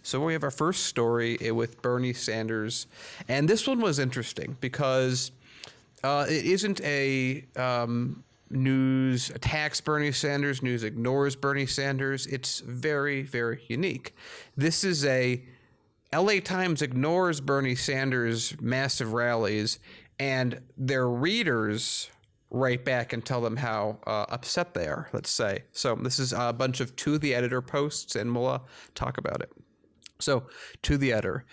So we have our first story with Bernie Sanders. And this one was interesting because it isn't a news attacks Bernie Sanders, news ignores Bernie Sanders. It's very, very unique. This is a LA Times ignores Bernie Sanders' massive rallies, and their readers write back and tell them how upset they are, let's say. So this is a bunch of To the Editor posts, and we'll talk about it. So, to the editor,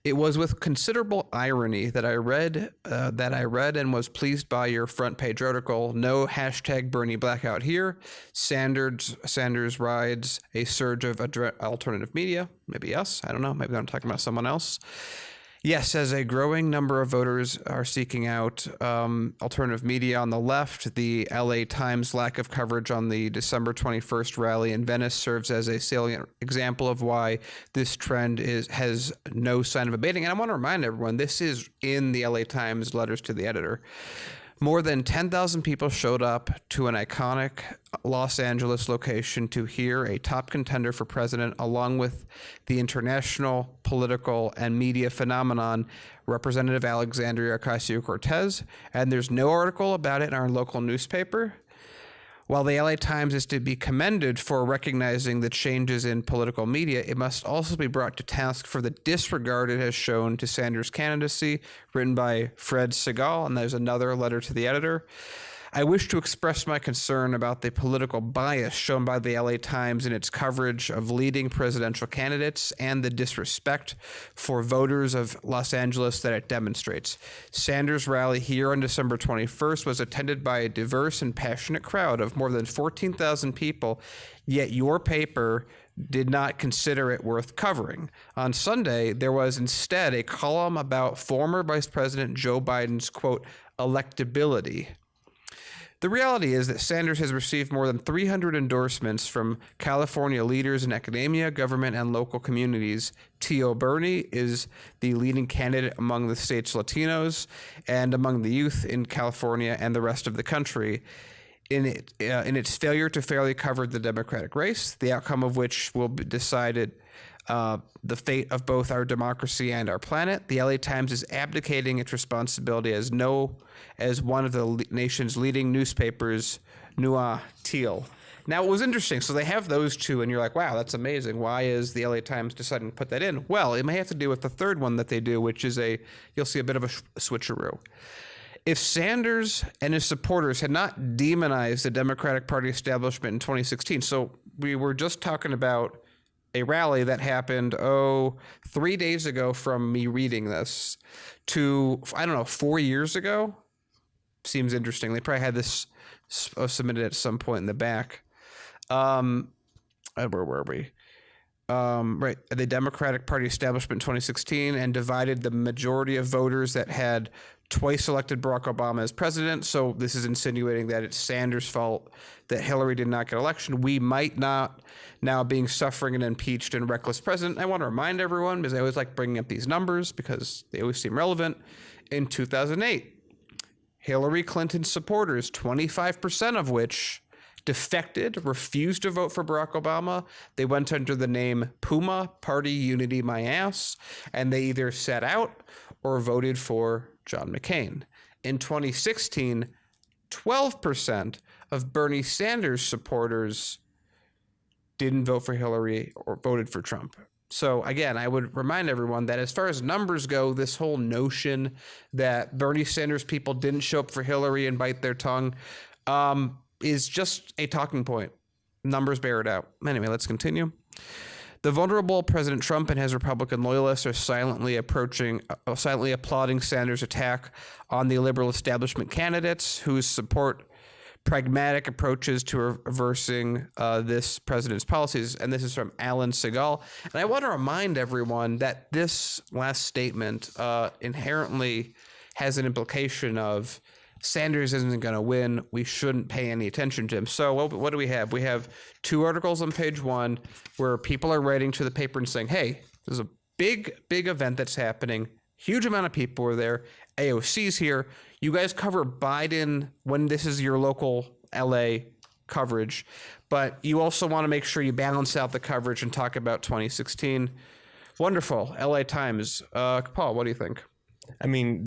it was with considerable irony that I read and was pleased by your front page article. No hashtag Bernie blackout here. Sanders rides a surge of alternative media. Maybe us. I don't know. Maybe I'm talking about someone else. Yes, as a growing number of voters are seeking out alternative media on the left, the LA Times lack of coverage on the December 21st rally in Venice serves as a salient example of why this trend has no sign of abating. And I want to remind everyone, this is in the LA Times letters to the editor. More than 10,000 people showed up to an iconic Los Angeles location to hear a top contender for president, along with the international political and media phenomenon, Representative Alexandria Ocasio-Cortez. And there's no article about it in our local newspaper. While the LA Times is to be commended for recognizing the changes in political media, it must also be brought to task for the disregard it has shown to Sanders' candidacy, written by Fred Segal, and there's another letter to the editor. I wish to express my concern about the political bias shown by the LA Times in its coverage of leading presidential candidates and the disrespect for voters of Los Angeles that it demonstrates. Sanders' rally here on December 21st was attended by a diverse and passionate crowd of more than 14,000 people, yet your paper did not consider it worth covering. On Sunday, there was instead a column about former Vice President Joe Biden's, quote, electability. The reality is that Sanders has received more than 300 endorsements from California leaders in academia, government, and local communities. Tio Bernie is the leading candidate among the state's Latinos and among the youth in California and the rest of the country. In its failure to fairly cover the Democratic race, the outcome of which will be decided the fate of both our democracy and our planet, the LA Times is abdicating its responsibility as one of the nation's leading newspapers, Nua Teal. Now, it was interesting. So they have those two, and you're like, wow, that's amazing. Why is the LA Times deciding to put that in? Well, it may have to do with the third one that they do, which is you'll see a bit of a switcheroo. If Sanders and his supporters had not demonized the Democratic Party establishment in 2016, so we were just talking about a rally that happened, 3 days ago from me reading this to, 4 years ago. Seems interesting. They probably had this submitted at some point in the back. Where were we? Right. The Democratic Party establishment in 2016 and divided the majority of voters that had twice elected Barack Obama as president. So this is insinuating that it's Sanders' fault that Hillary did not get election. We might not now being suffering an impeached and reckless president. I want to remind everyone, because I always like bringing up these numbers because they always seem relevant. In 2008, Hillary Clinton's supporters, 25% of which defected, refused to vote for Barack Obama. They went under the name Puma, Party Unity My Ass, and they either sat out or voted for John McCain. In 2016, 12% of Bernie Sanders supporters didn't vote for Hillary or voted for Trump. So again, I would remind everyone that as far as numbers go, this whole notion that Bernie Sanders people didn't show up for Hillary and bite their tongue is just a talking point. Numbers bear it out. Anyway, let's continue. The vulnerable President Trump and his Republican loyalists are silently applauding Sanders' attack on the liberal establishment candidates who support pragmatic approaches to reversing this president's policies. And this is from Alan Segal. And I want to remind everyone that this last statement inherently has an implication of Sanders isn't going to win. We shouldn't pay any attention to him. So what do we have? We have two articles on page one where people are writing to the paper and saying, hey, there's a big event that's happening. Huge amount of people are there. AOC's here. You guys cover Biden when this is your local LA coverage, but you also want to make sure you balance out the coverage and talk about 2016. Wonderful. LA Times. Paul, what do you think? I mean,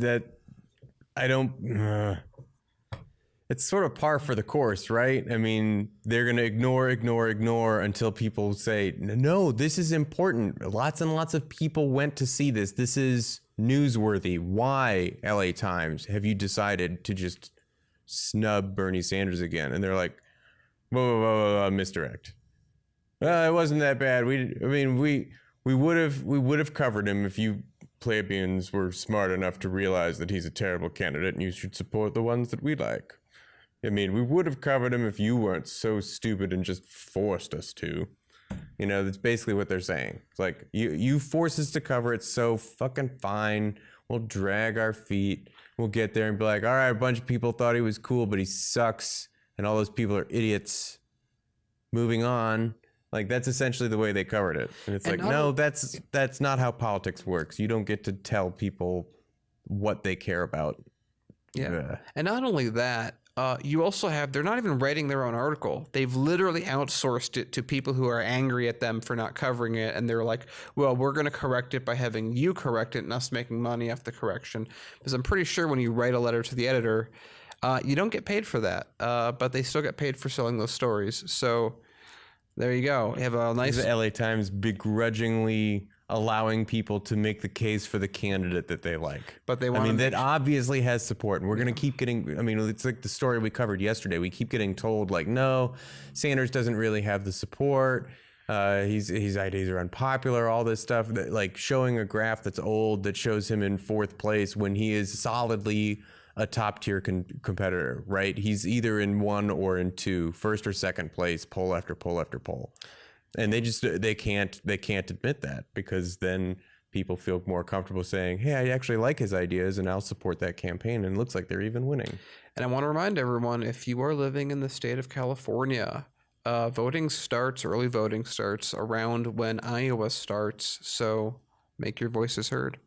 it's sort of par for the course, right? I mean, they're going to ignore until people say, no, this is important. Lots and lots of people went to see this. This is newsworthy. Why, LA Times, have you decided to just snub Bernie Sanders again? And they're like, whoa, misdirect. It wasn't that bad. We would have covered him if you plebeians were smart enough to realize that he's a terrible candidate and you should support the ones that we like. I mean, we would have covered him if you weren't so stupid and just forced us to. You know, that's basically what they're saying. It's like, you force us to cover it, so fucking fine. We'll drag our feet. We'll get there and be like, all right, a bunch of people thought he was cool, but he sucks. And all those people are idiots. Moving on. Like, that's essentially the way they covered it. And it's like, no, that's not how politics works. You don't get to tell people what they care about. Yeah. Ugh. And not only that, you also have, they're not even writing their own article. They've literally outsourced it to people who are angry at them for not covering it. And they're like, well, we're going to correct it by having you correct it and us making money off the correction. Because I'm pretty sure when you write a letter to the editor, you don't get paid for that. But they still get paid for selling those stories. So there you go. You have a nice... The LA Times begrudgingly allowing people to make the case for the candidate that they like. But they want... I mean, that obviously has support. And we're going to keep getting... I mean, it's like the story we covered yesterday. We keep getting told, like, no, Sanders doesn't really have the support. His ideas are unpopular, all this stuff. That, like, showing a graph that's old that shows him in 4th place when he is solidly a top tier competitor, right? He's either in 1 or in 2, 1st or 2nd place, poll after poll after poll. And they can't admit that, because then people feel more comfortable saying, hey, I actually like his ideas and I'll support that campaign. And it looks like they're even winning. And I want to remind everyone, if you are living in the state of California, early voting starts around when Iowa starts. So make your voices heard.